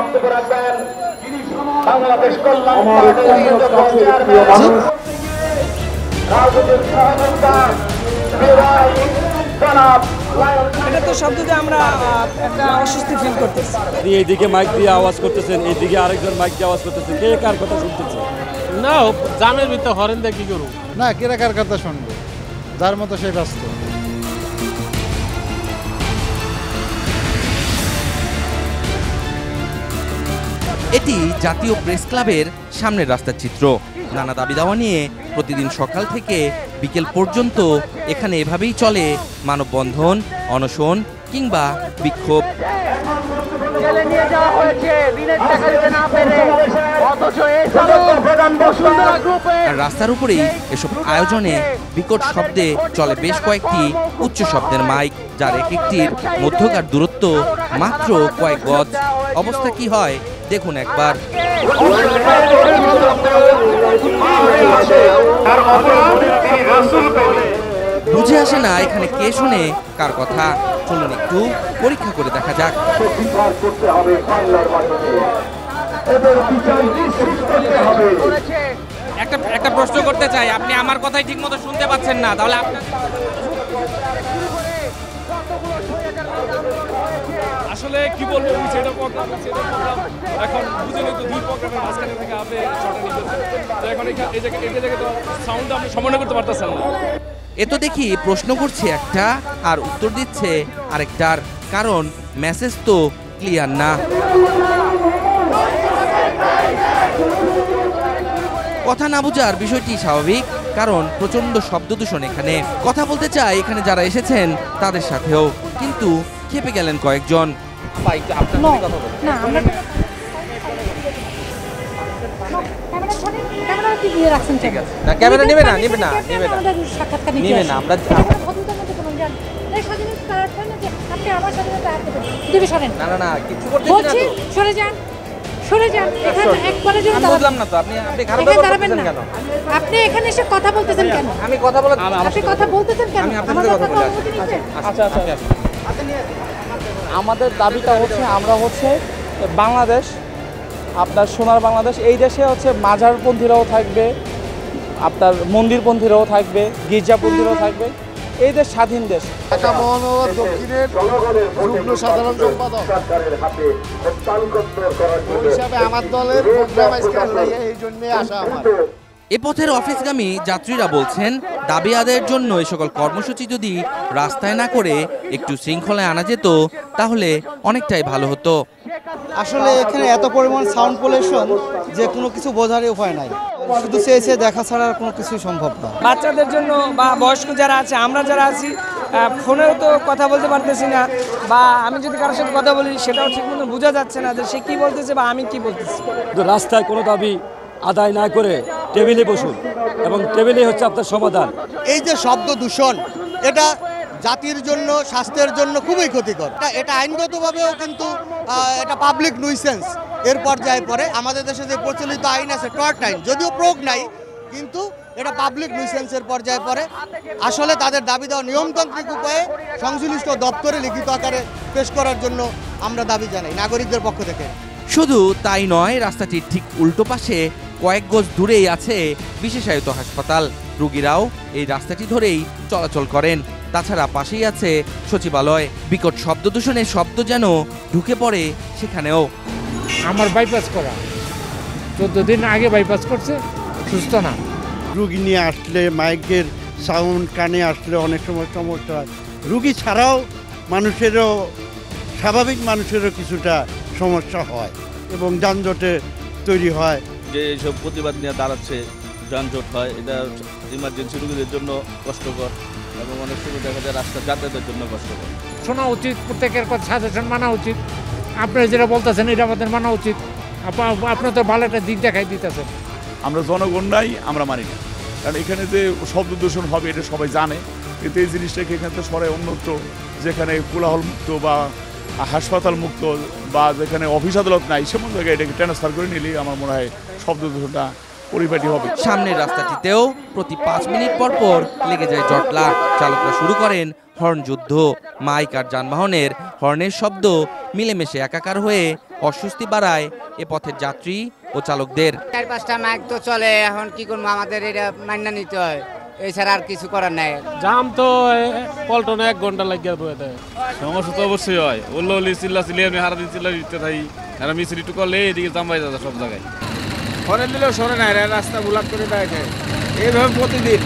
বক্তব্য রাখবেন বাংলাদেশ কল্যাণ পার্টির চেয়ারম্যান রাজনৈতিক সহযোগিতা জনাব। এটা তো শব্দতে আমরা একটা অস্বস্তি ফিল করতেছি। এইদিকে মাইক দিয়ে আওয়াজ করতেছেন, এইদিকে আরেকজন মাইক দিয়ে আওয়াজ করতেছেন, কে কার কথা শুনতেছে? না, জামের ভিতরে হরেন দিয়ে কি করবো? না, কেরা কার কথা শুনবো? যার মতো সে ব্যস্ত। এটি জাতীয় প্রেস ক্লাবের সামনের রাস্তার চিত্র। নানা দাবি দাওয়া নিয়ে প্রতিদিন সকাল থেকে বিকেল পর্যন্ত এখানে এভাবেই চলে মানববন্ধন, অনশন কিংবা বিক্ষোভ। রাস্তার উপরেই এসব আয়োজনে বিকট শব্দে চলে বেশ কয়েকটি উচ্চ শব্দের মাইক, যার এক একটির মধ্যকার দূরত্ব মাত্র কয়েক গজ। অবস্থা কি হয় দেখুন একবার। বুঝে আসে না এখানে কে শুনে কার কথা। চলুন একটু পরীক্ষা করে দেখা যাক। একটা প্রশ্ন করতে চাই, আপনি আমার কথাই ঠিক মতো শুনতে পাচ্ছেন না, তাহলে আসলে কি বলবো, সেটা প্রোগ্রাম এখন বুঝে নিই তো, দুই প্রোগ্রামের মাঝখানে থেকে আপনি শর্টে নিতেছেন, তো এখন এই জায়গায় তো সাউন্ড আপনি সমন্বয় করতে পারতেছেন না। এ তো দেখি প্রশ্ন করছে একটা আর উত্তর দিচ্ছে আরেকটার, কারণ মেসেজ তো ক্লিয়ার না। কথা না বোঝার বিষয়টি স্বাভাবিক, কারণ প্রচন্ড শব্দ দূষণ এখানে। কথা বলতে চাই এখানে যারা এসেছেন তাদের সাথেও, কিন্তু খেপে গেলেন কয়েকজন। ক্যামেরা নেবে না, নেবে না, নেবে না, নেবে না। আমরা না না না কিছু করতে না তো, সরে যান, সরে যান। এখানে একবারের জন্য বুঝলাম না তো, আপনি খারাপ দাঁড়াবেন না কেন? আপনি এখানে এসে কথা বলতেছেন কেন? আমি কথা বলে আপনি কথা বলতেছেন কেন? আমি আপনার সাথে কথা বলে আচ্ছা আচ্ছা। আমাদের দাবিটা হচ্ছে, আমরা হচ্ছে বাংলাদেশ, আপনার সোনার বাংলাদেশ। এই দেশে হচ্ছে মাজারপন্থীরাও থাকবে, আপনার মন্দিরপন্থীরাও থাকবে, গির্জাপন্থীরাও থাকবে। এই দেশ স্বাধীন দেশ। ঢাকা মহানগর দক্ষিণের যুগ্ম সাধারণ সম্পাদক হিসাবে আমার দলের প্রোগ্রাম আজকে এই জন্যই আসা আমার। এ পথের অফিসগামী যাত্রীরা বলছেন, দাবি আদায়ের জন্য এ সকল কর্মসূচি যদি রাস্তায় না করে একটু শৃঙ্খলায় আনা যেত তাহলে অনেকটাই ভালো হতো। আসলে এখানে এত পরিমাণ সাউন্ড পলিউশন যে কোনো কিছু বোঝারই উপায় নাই, শুধু চেয়ে দেখা ছাড়া আর কোনো কিছুই সম্ভব না। বাচ্চাদের জন্য বা বয়স্ক যারা আছে, আমরা যারা আছি ফোনেও তো কথা বলতে পারতেছি না, বা আমি যদি কারোর সাথে কথা বলি সেটাও ঠিক মতো বোঝা যাচ্ছে না যে সে কি বলতেছে বা আমি কি বলতেছি। রাস্তায় কোনো দাবি আদায় না করে টেবিলে বসুন, এবং টেবিলে হচ্ছে আপনার সমাধান। এই যে শব্দ দূষণ, এটা জাতির জন্য, স্বাস্থ্যের জন্য খুবই ক্ষতিকর। এটা আইনগতভাবেও কিন্তু এটা পাবলিক নুইসেন্স এর পর্যায়ে পড়ে। আমাদের দেশে যে প্রচলিত আইন আছে টর্ট আইন, যদিও প্রয়োগ নাই, কিন্তু এটা পাবলিক নুইসেন্সের পর্যায়ে পড়ে। আসলে তাদের দাবি দেওয়া নিয়মতান্ত্রিক উপায়ে সংশ্লিষ্ট দপ্তরে লিখিত আকারে পেশ করার জন্য আমরা দাবি জানাই নাগরিকদের পক্ষ থেকে। শুধু তাই নয়, রাস্তাটির ঠিক উল্টো পাশে কয়েক গজ দূরেই আছে বিশেষায়িত হাসপাতাল। রোগীরাও এই রাস্তাটি ধরেই চলাচল করেন। তাছাড়া পাশেই আছে সচিবালয়। বিকট শব্দ দূষণের শব্দ যেন ঢুকে পড়ে সেখানেও। আমার বাইপাস করা 14 দিন আগে বাইপাস করছে, সুস্থ না। রুগী নিয়ে আসলে মাইকের সাউন্ড কানে আসলে অনেক সময় সমস্যা হয়। রুগী ছাড়াও মানুষেরও, স্বাভাবিক মানুষেরও কিছুটা সমস্যা হয় এবং যানজটে তৈরি হয়। যে এইসব প্রতিবাদ নিয়ে দাঁড়াচ্ছে, যানজট হয়, এটা ইমার্জেন্সি রোগীদের জন্য কষ্টকর, এবং অনেক সময় দেখা যায় রাস্তা যাতায়াতের জন্য কষ্টকর। শোনা উচিত, প্রত্যেকের কথা সাজেশন মানা উচিত। আপনারা যেটা বলতেছেন এটা আমাদের মানা উচিত। আপনার তো ভালো একটা দিক দেখাই দিতেছেন। আমরা জনগণ নাই, আমরা মানি না, কারণ এখানে যে শব্দ দূষণ হবে এটা সবাই জানে, কিন্তু এই জিনিসটাকে এখানে তো সরাই অন্যত্র, যেখানে কোলাহল মুক্ত বা হাসপাতাল মুক্ত বা যেখানে অফিস আদালত নাই, সেমন জায়গায় এটাকে ট্রান্সফার করে নিলেই আমার মনে হয় শব্দ দূষণটা পরিপাটি হবে। সামনের রাস্তাটিতেও প্রতি 5 মিনিট পর পর লেগে যায় জটলা। চালকরা শুরু করেন হর্ন যুদ্ধ। মাইক আর যানবাহনের হর্নের শব্দ মিলেমিশে একাকার হয়ে অস্বস্তি বাড়ায় এ পথের যাত্রী ও চালকদের। 4-5টা মাইক তো চলে, এখন কি করবো, আমাদের এটা মান্য নিতে হয়, এছাড়া আর কিছু করার নাই। জাম তো পল্টনে 1 ঘন্টা লাগিয়ে দেয়। সমস্যা তো অবশ্যই হয়, উল্লি চিল্লাচিল্লি আমি হারা দিন চিল্লা দিতে থাকি, আর মিছিল একটু করলে এদিকে জাম বাই যাচ্ছে সব জায়গায়। হরেন দিলেও সরে নাই, রাস্তা ব্লক করে দেয় এইভাবে প্রতিদিন।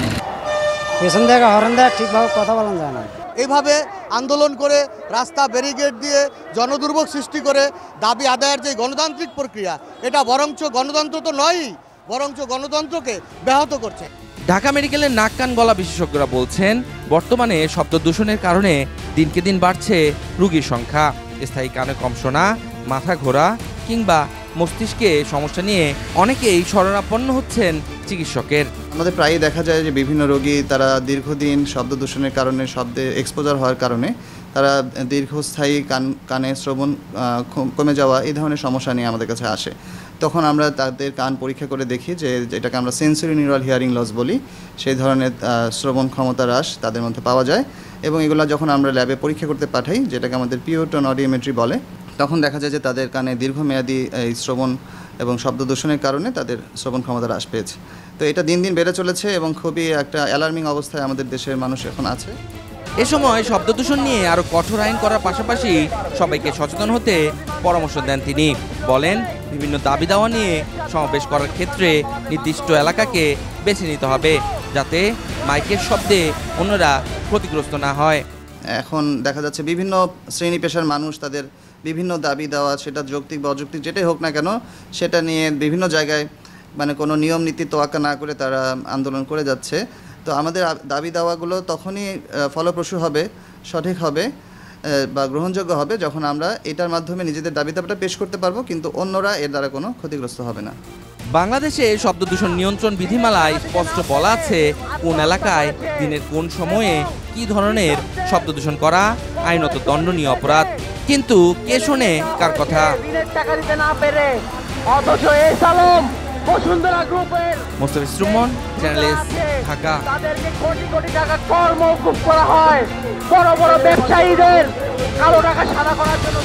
পেছন থেকে হরেন দেয়, ঠিকভাবে কথা বলা যায় না। এইভাবে আন্দোলন করে রাস্তা ব্যারিকেড দিয়ে জনদুর্ভোগ সৃষ্টি করে দাবি আদায়ের যে গণতান্ত্রিক প্রক্রিয়া, এটা বরঞ্চ গণতন্ত্র তো নয়ই, বরঞ্চ গণতন্ত্রকে ব্যাহত করছে। ঢাকা মেডিকেলের নাক কান গলা বিশেষজ্ঞরা বলছেন, বর্তমানে শব্দ দূষণের কারণে দিনকে দিন বাড়ছে রোগীর সংখ্যা। স্থায়ী কানে কম শোনা, মাথা ঘোরা কিংবা মস্তিষ্কে সমস্যা নিয়ে অনেকেই শরণাপন্ন হচ্ছেন চিকিৎসকের। আমাদের প্রায়ই দেখা যায় যে বিভিন্ন রোগী তারা দীর্ঘদিন শব্দ দূষণের কারণে, শব্দে এক্সপোজার হওয়ার কারণে তারা দীর্ঘস্থায়ী কানে শ্রবণ কমে যাওয়া এই ধরনের সমস্যা নিয়ে আমাদের কাছে আসে। তখন আমরা তাদের কান পরীক্ষা করে দেখি যে যেটাকে আমরা সেন্সরি নিউরাল হিয়ারিং লস বলি, সেই ধরনের শ্রবণ ক্ষমতা হ্রাস তাদের মধ্যে পাওয়া যায়। এবং এগুলো যখন আমরা ল্যাবে পরীক্ষা করতে পাঠাই, যেটাকে আমাদের পিওর টোন অডিওমেট্রি বলে, তখন দেখা যায় যে তাদের কানে দীর্ঘমেয়াদী এই শ্রবণ এবং শব্দ দূষণের কারণে তাদের শ্রবণ ক্ষমতা হ্রাস পেয়েছে। তো এটা দিন দিন বেড়ে চলেছে এবং খুবই একটা অ্যালার্মিং অবস্থায় আমাদের দেশের মানুষ এখন আছে। এ সময় শব্দ দূষণ নিয়ে আরও কঠোর আইন করার পাশাপাশি সবাইকে সচেতন হতে পরামর্শ দেন তিনি। বলেন, বিভিন্ন দাবি দাওয়া নিয়ে সমাবেশ করার ক্ষেত্রে নির্দিষ্ট এলাকাকে বেছে নিতে হবে, যাতে মাইকের শব্দে অন্যরা ক্ষতিগ্রস্ত না হয়। এখন দেখা যাচ্ছে বিভিন্ন শ্রেণী পেশার মানুষ তাদের বিভিন্ন দাবি দেওয়া, সেটা যৌক্তিক বা অযৌক্তিক যেটাই হোক না কেন, সেটা নিয়ে বিভিন্ন জায়গায় মানে কোনো নিয়ম নীতি তোয়াক্কা না করে তারা আন্দোলন করে যাচ্ছে। তো আমাদের দাবি দাওয়াগুলো তখনই ফলপ্রসূ হবে, সঠিক হবে বা গ্রহণযোগ্য হবে যখন আমরা এটার মাধ্যমে নিজেদের দাবি দাবাটা পেশ করতে পারবো, কিন্তু অন্যরা এর দ্বারা কোনো ক্ষতিগ্রস্ত হবে না। বাংলাদেশে শব্দ দূষণ নিয়ন্ত্রণ বিধিমালায় স্পষ্ট বলা আছে কোন এলাকায় দিনের কোন সময়ে কি ধরনের শব্দ দূষণ করা আইনত দণ্ডনীয় অপরাধ। কিন্তু কে শোনে কার কথা? Mostafiz Suman, channel S, Dhaka. তাদেরকে কোটি কোটি টাকা কর মওকুফ করা হয় বড় বড় ব্যবসায়ীদের কালো টাকা সাদা করার জন্য।